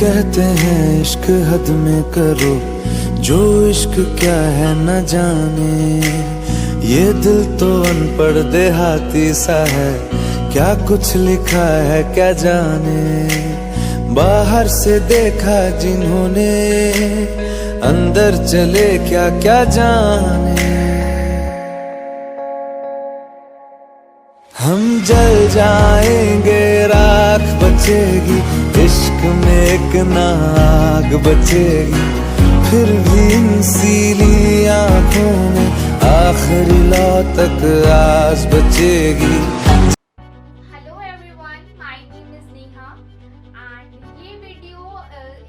कहते हैं इश्क हद में करो, जो इश्क क्या है न जाने। ये दिल तो अनपढ़ देहाती सा है, क्या कुछ लिखा है क्या जाने। बाहर से देखा जिन्होंने, अंदर चले क्या क्या जाने। हम जल जाएंगे राख बचेगी, इश्क में एक नाग बचेगी। फिर भी इन सीली आँखों में आखिरी लौ तक आस बचेगी। Hello everyone, my name is Neha and ये वीडियो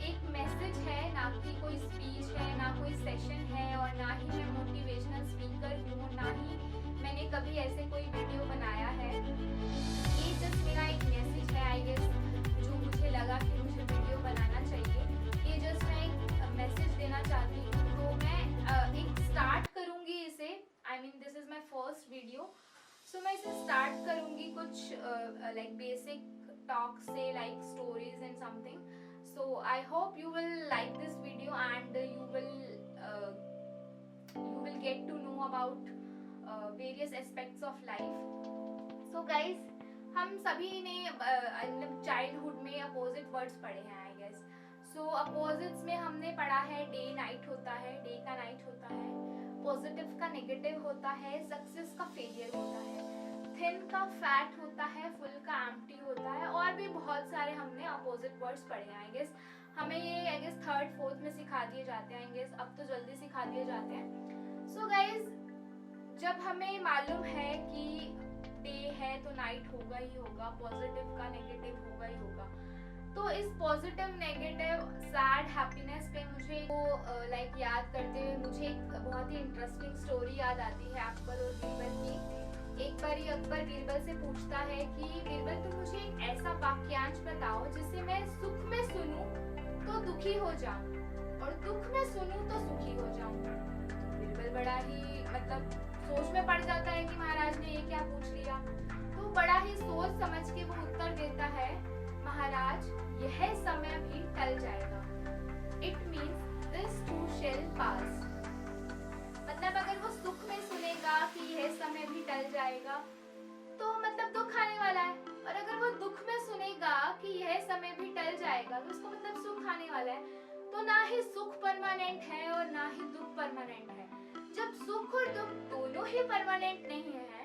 एक मैसेज है, ना कि कोई स्पीच है, ना कोई सेशन है और ना ही मैं मोटिवेशनल स्पीकर हूँ, ना ही मैंने कभी ऐसे कोई वीडियो बनाया है। ये जस्ट मेरा एक मैसेज है, आई गेस, जो मुझे लगा कि मुझे वीडियो बनाना चाहिए। ये जस्ट मैं एक मैसेज देना चाहती हूँ। तो मैं एक स्टार्ट करूँगी इसे, I mean this is my first video. So मैं इसे स्टार्ट करूँगी कुछ लाइक बेसिक टॉक से, like stories and something. So I hope you will like this video and you will get to know about various aspects of life. So guys, हम सभी ने childhood में opposite words पढ़े हैं, I guess. So opposites में हमने पढ़ा है डे नाइट होता है, डे का नाइट होता है, पॉजिटिव का नेगेटिव होता है, सक्सेस का फेलियर होता है, थिन का फैट होता है, फुल का एम्प्टी होता है, और भी बहुत सारे हमने अपोजिट वर्ड्स पढ़े हैं। आई गेस हमें ये आई गेस थर्ड फोर्थ में सिखा दिए जाते हैं, आई गेस अब तो जल्दी सिखा दिए जाते हैं। सो गाइज, जब हमें मालूम है कि डे है तो नाइट होगा ही होगा, पॉजिटिव का नेगेटिव होगा ही होगा, तो इस पॉजिटिव नेगेटिव सैड हैप्पीनेस पे मुझे वो लाइक याद करते हुए मुझे एक बहुत ही इंटरेस्टिंग स्टोरी याद आती है अकबर और बीरबल की। एक बार अकबर बीरबल से पूछता है कि बीरबल, तुम मुझे एक ऐसा वाक्यांश बताओ जिसे मैं सुख में सुनूं तो दुखी हो जाऊं और दुख में सुनूं तो सुखी हो जाऊं। बीरबल बड़ा ही सोच में पड़ जाता है कि महाराज ने ये क्या पूछ लिया। तो बड़ा ही सोच समझ के वो उत्तर देता है, महाराज, यह समय भी टल जाएगा। It means this too shall pass. मतलब अगर वो सुख में सुनेगा कि यह समय भी टल जाएगा, तो मतलब दुख आने वाला है, और अगर वो दुख में सुनेगा कि यह समय भी टल जाएगा, तो उसको मतलब सुख आने वाला है। तो ना ही सुख परमानेंट है और ना ही दुख परमानेंट है। जब सुख और दुख दोनों ही परमानेंट नहीं है,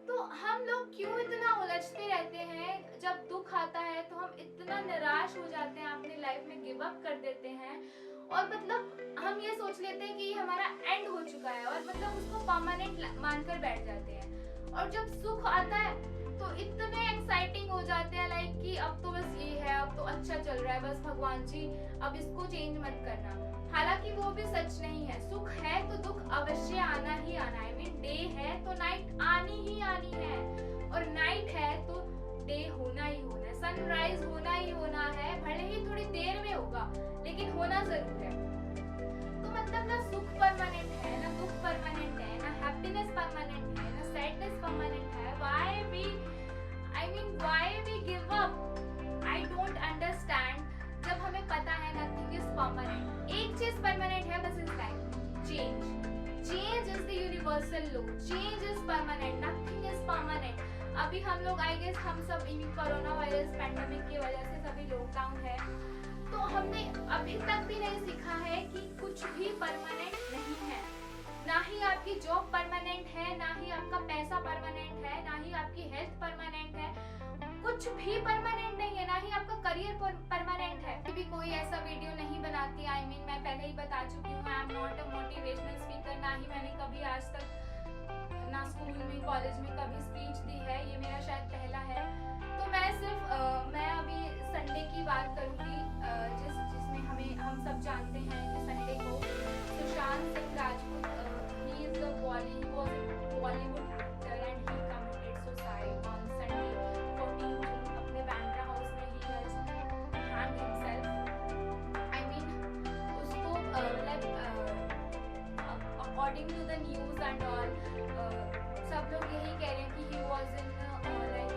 तो हम लोग क्यों इतना उलझते रहते हैं। जब दुख आता है तो हम इतना निराश हो जाते हैं, अपनी लाइफ में गिव अप कर देते हैं, और मतलब हम ये सोच लेते हैं कि हमारा एंड हो चुका है, और मतलब उसको परमानेंट मानकर बैठ जाते हैं। और जब सुख आता है तो इतने एक्साइटिंग हो जाते हैं, लाइक कि अब तो बस ये है, अब तो अच्छा चल रहा है, बस भगवान जी अब इसको चेंज मत करना। हालांकि वो भी सच नहीं है। सुख है तो दुख अवश्य आना ही आना है। आई मीन डे है तो नाइट आनी ही आनी है, और नाइट है तो डे होना ही होना है, सनराइज होना ही होना है। भले ही थोड़ी देर में होगा, लेकिन होना जरूर है। तो मतलब ना सुख परमानेंट है, ना दुख परमानेंट है, ना हैप्पीनेस परमानेंट है, ना सैडनेस परमानेंट है। Why we give up? I don't understand। जब हमें पता है nothing is permanent, एक चीज परमानेंट है बस इस life, change is the universal law, change is permanent, nothing is permanent। अभी हम लोग आई गेस हम सब इन कोरोना वायरस पैंडेमिक की वजह से सभी लॉकडाउन है, तो हमने अभी तक भी नहीं सीखा है कि कुछ भी परमानेंट नहीं है। ना ही आपकी जॉब परमानेंट है, ना ही आपका पैसा परमानेंट है, ना ही आपकी हेल्थ परमानेंट है, कुछ भी परमानेंट नहीं है, ना ही आपका करियर परमानेंट है। भी कोई ऐसा वीडियो नहीं बनाती, आई मीन मैं पहले ही बता चुकी हूँ, I am not a motivational speaker. ना ही मैंने कभी आज तक ना स्कूल में कॉलेज में कभी स्पीच दी है, ये मेरा शायद पहला है। तो मैं सिर्फ मैं अभी संडे की बात करूँगी, जिसमें हम सब जानते हैं कि संडे को Sushant Singh Rajput, he is a Bollywood actor and he committed suicide on Sunday 14 June। अपने बैंड्रा हाउस में he has hanged himself। I mean उसको according to the news and all, सब लोग यही कह रहे हैं कि he was in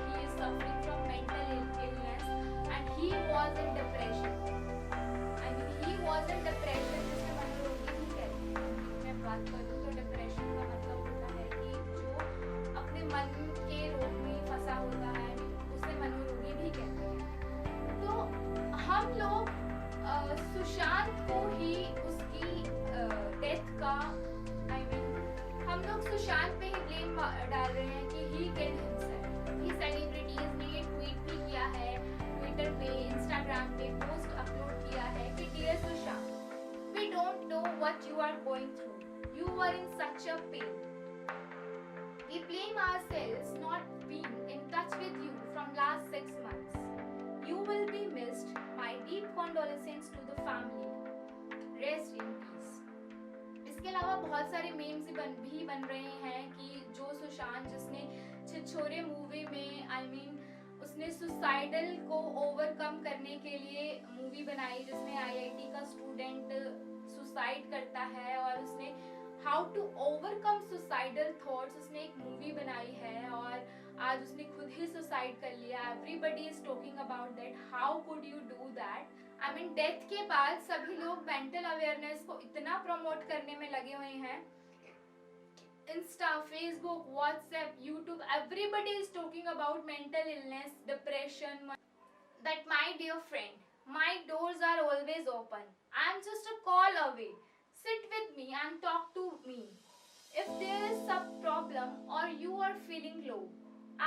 he is suffering from mental illness and he was in depression। Was in depression, जिसे मनोरोगी भी कहते हैं। मैं बात करूँ तो डिप्रेशन का मतलब होता है कि जो अपने मन के रोग में फंसा होता है, उसे मनोरोगी भी कहते हैं। तो हम लोग सुशांत को ही उसकी डेथ का हम लोग सुशांत पे ही ब्लेम डाल रहे हैं कि ही किल्ड हिमसेल्फ। ये सेलिब्रिटीज ने ये ट्वीट भी किया है, ट्विटर पे, इंस्टाग्राम पे पोस्ट अपलोड किया है कि dear Sushant, we don't know what you are going through, you are in such a pain, we blame ourselves not being in touch with you from last 6 months, you will be missed, my deep condolences to the family, rest in peace। इसके अलावा बहुत सारे memes भी बन रहे हैं कि जो सुशांत, जिसने छिछोरे मूवी में उसने सुसाइडल को ओवरकम करने के लिए मूवी बनाई, जिसमें आईआईटी का स्टूडेंट सुसाइड करता है और उसने how to overcome suicidal thoughts, उसने एक मूवी बनाई है और आज उसने खुद ही सुसाइड कर लिया। Everybody is talking about that, how could you do that. Death के बाद सभी लोग मेंटल अवेयरनेस को इतना प्रमोट करने में लगे हुए हैं, Insta, Facebook, WhatsApp, YouTube, everybody is talking about mental illness, depression, that my dear friend, my doors are always open, I am just a call away, sit with me and talk to me, if there is some problem or you are feeling low,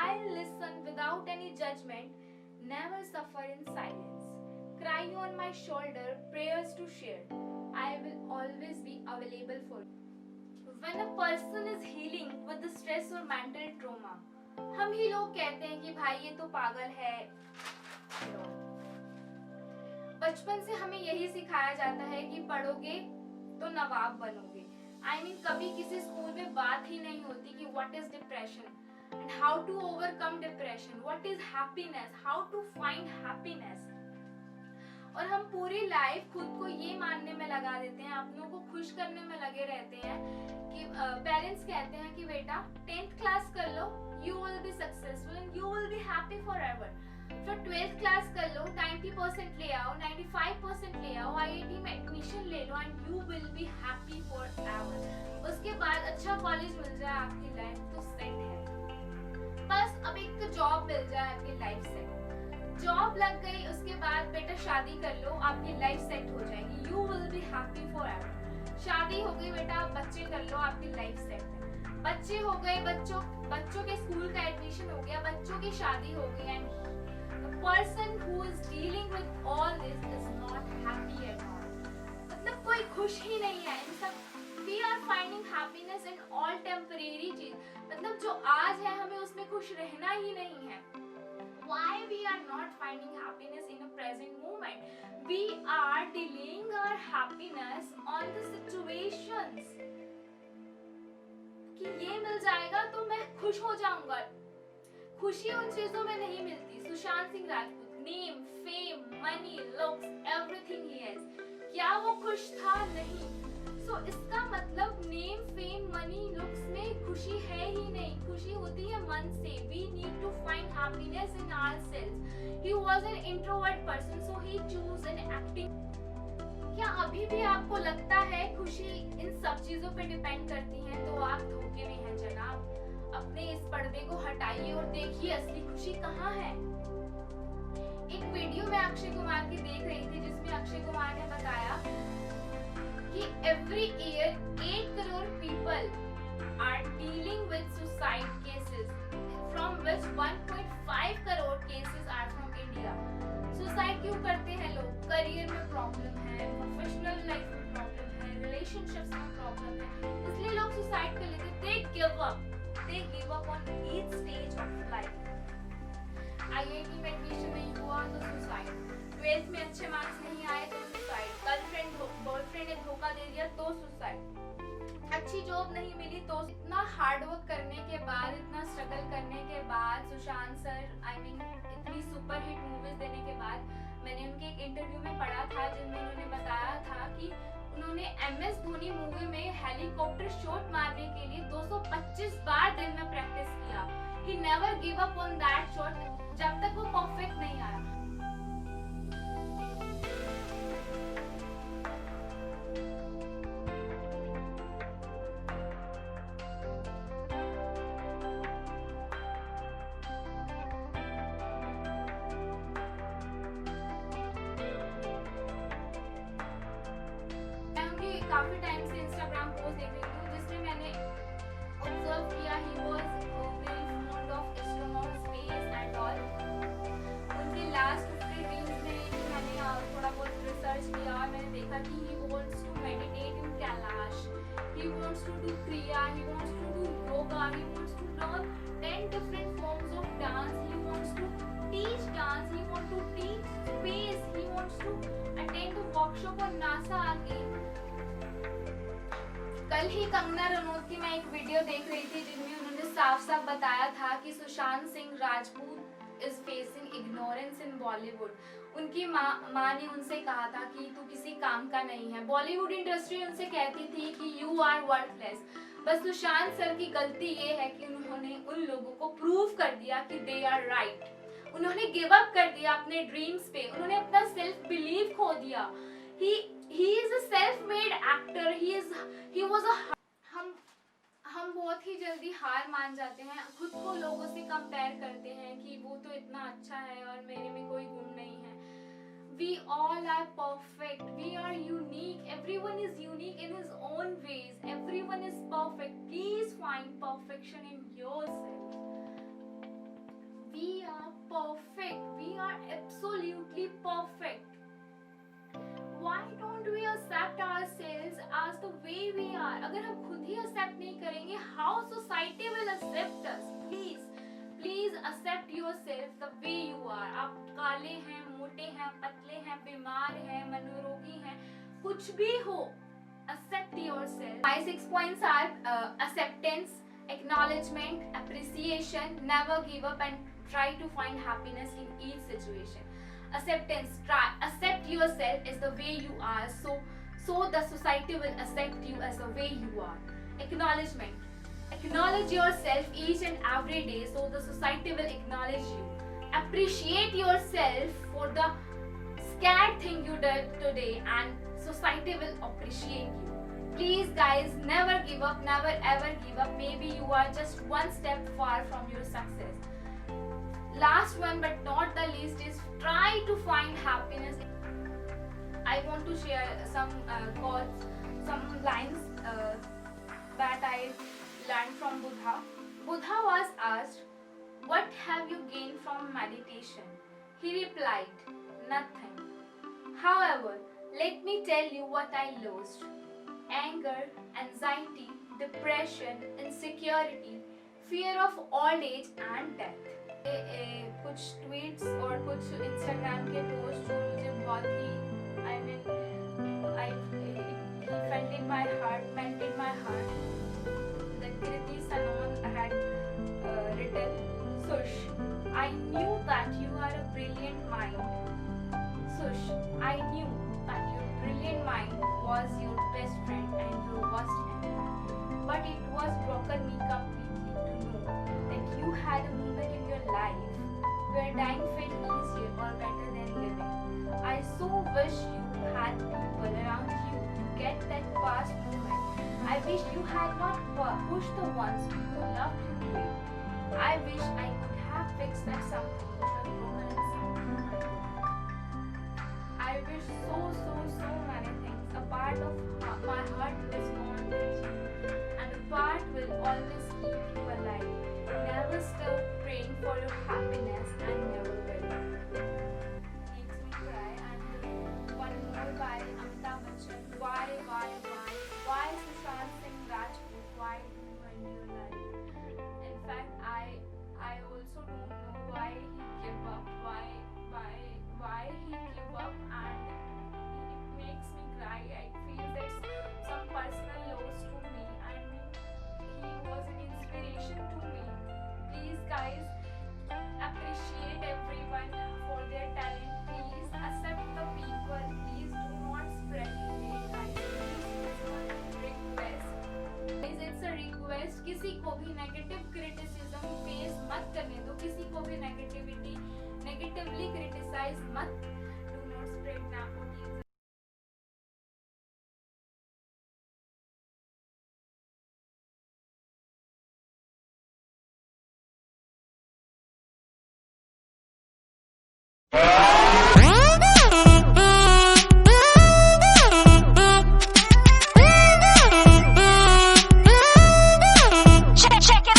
I'll listen without any judgment, never suffer in silence, cry on my shoulder, prayers to share, I will always be available for you। When a person is healing with the stress or mental trauma, हम ही लोग कहते हैं कि भाई ये तो पागल है। बचपन से हमें यही सिखाया जाता है कि पढ़ोगे तो नवाब बनोगे। कभी किसी स्कूल में बात ही नहीं होती कि what is depression and how to overcome depression, what is happiness, how to find happiness. और हम पूरी लाइफ खुद को ये मानने में लगा देते हैं, अपनों को खुश करने में लगे रहते हैं कि पेरेंट्स कहते हैं कि बेटा 10th क्लास कर लो, you will be successful and you will be happy forever. फिर 12th क्लास कर लो, 90% ले आओ, 95% ले आओ, आईआईटी में एडमिशन ले लो and you will be happy forever. उसके बाद अच्छा कॉलेज मिल जाए, आपकी लाइफ तो सेट है। बस अब एक जॉब मिल जाए, आपकी लाइफ सेट। जॉब लग गई, उसके बाद बेटा शादी कर लो, आपकी लाइफ सेट हो जाएगी, you will be happy forever. शादी हो गई बेटा, बच्चे कर लो, आपकी लाइफ सेट है। बच्चे हो गए, बच्चों के स्कूल का एडमिशन हो गया, बच्चों की शादी हो गई and person who is dealing with all this is not happy at all। मतलब कोई खुश ही नहीं है इन सब। We are finding happiness in all temporary चीज, मतलब जो आज है हमें उसमें खुश रहना ही नहीं है। Why we are not finding happiness in a present moment? We are delaying our happiness on the situations कि ये मिल जाएगा तो मैं खुश हो जाऊंगा। खुशी उन चीजों में नहीं मिलती। Sushant Singh Rajput, name, fame, money, looks, everything he has, क्या वो खुश था? नहीं। सो इसका मतलब नेम, फेम, मनी, लुक्स में खुशी है ही नहीं। खुशी होती है मन से। We need to find happiness in ourselves। He was an introvert person, so he chose an acting। क्या अभी भी आपको लगता है खुशी इन सब चीजों पे डिपेंड करती है? तो आप धोखे में हैं जनाब। अपने इस पर्दे को हटाइए और देखिए असली खुशी कहाँ है। एक वीडियो में अक्षय कुमार की देख रही थी, जिसमें अक्षय कुमार ने बताया कि every year 8 crore people are dealing with suicide cases, from which 1.5 crore cases are from India. Suicide क्यों करते हैं लोग? करियर में प्रॉब्लम है, प्रोफेशनल लाइफ में प्रॉब्लम है, रिलेशनशिप्स में प्रॉब्लम है, इसलिए लोग सुसाइड कर लेते। They give up on each stage of life। IIT में एडमिशन नहीं हुआ तो सुसाइड, 12th में अच्छे मार्क्स नहीं आए तो सुसाइड, गर्लफ्रेंड बॉयफ्रेंड ने धोखा दे दिया तो सुसाइड, अच्छी जॉब नहीं मिली तो। इतना हार्ड वर्क करने के बाद, इतना स्ट्रगल करने के बाद, सुशांत सर इतनी सुपर हिट मूवीज देने के बाद, मैंने उनके एक इंटरव्यू में पढ़ा था जिनमें उन्होंने बताया था कि उन्होंने MS धोनी मूवी में हेलीकॉप्टर शॉट मारने के लिए 225 बार दिन में प्रैक्टिस किया। He never gave up on that shot जब तक वो परफेक्ट नहीं आया। था कि he wants to meditate in Kailash, he wants to do kriya, he wants to do yoga, he wants to learn 10 different forms of dance, he wants to teach dance, he wants to teach space, he wants to attend a workshop on NASA again. कल ही कंगना रनौत की मैं एक video देख रही थी जिनमें उन्होंने साफ साफ बताया था कि Sushant Singh Rajput is facing ignorance इन बॉलीवुड। उनकी माँ ने उनसे कहा था कि तू किसी काम का नहीं है। बॉलीवुड इंडस्ट्री उनसे कहती थी कि यू आर वर्थलेस। बस सुशांत सर की गलती ये है कि उन्होंने उन लोगों को प्रूव कर दिया कि दे आर राइट। उन्होंने गिव अप कर दिया अपने ड्रीम्स पे, उन्होंने अपना सेल्फ बिलीव खो दिया। He is a self-made actor. He was a हम बहुत ही जल्दी हार मान जाते हैं, खुद को लोगों से कंपेयर करते हैं कि वो तो इतना अच्छा है और मेरे में कोई गुण नहीं है। We all are perfect. We are unique. Everyone is unique in his own ways. Everyone is perfect. Please find perfection in yourself. We are perfect. We are absolutely perfect. Why don't we accept ourselves as the way we are? अगर हम खुद ही accept नहीं करेंगे, how society will accept us? Please accept yourself the way you are. आप काले हैं, मोटे हैं, पतले हैं, बीमार हैं, मनोरोगी हैं, कुछ भी हो, accept yourself. My 6 points are acceptance, acknowledgement, appreciation, never give up and try to find happiness in each situation. Acceptance, accept yourself as the way you are, so the society will accept you as the way you are. Acknowledgement, acknowledge yourself each and every day so the society will acknowledge you. Appreciate yourself for the scared thing you did today and society will appreciate you. Please guys, never give up, never ever give up. Maybe you are just one step far from your success. Last one but not the least is try to find happiness. I want to share some quotes, some lines that I learned from Buddha. Buddha was asked, "What have you gained from meditation?" He replied, "Nothing. However, let me tell you what I lost. Anger, anxiety, depression, insecurity, fear of old age and death." कुछ tweets और कुछ Instagram के post जो मुझे बहुत ही he felt in my heart, meant in my heart. That Kriti Sanon had written, "Sush, I knew that you are a brilliant mind. Sush, I knew that your brilliant mind was your best friend and your worst enemy. But it was broken me completely to know that you had a moment in your life where dying felt easier or better than living. I so wish you had people around you to get that past moment. I wish you had not pushed the ones who loved you away. I wish I could have fixed that something which was broken inside. I wish so many things. A part of my heart was gone with you, and a part will always keep you alive. Never stop praying for your happiness and never will." Makes me cry. And one more by Amitabh Bachchan. Why Sushant Singh Rajput? Why do you end your life? In fact, I also don't know why he gave up. Why he gave up, and it makes me cry. I feel that's some personal loss to me, and he was an inspiration to me. Please guys, appreciate everyone for their talent. Please accept the people. Please do not spread hate. It's a request. किसी को भी negative criticism face मत करने दो, किसी को भी negatively criticise मत. Do not spread nepotism.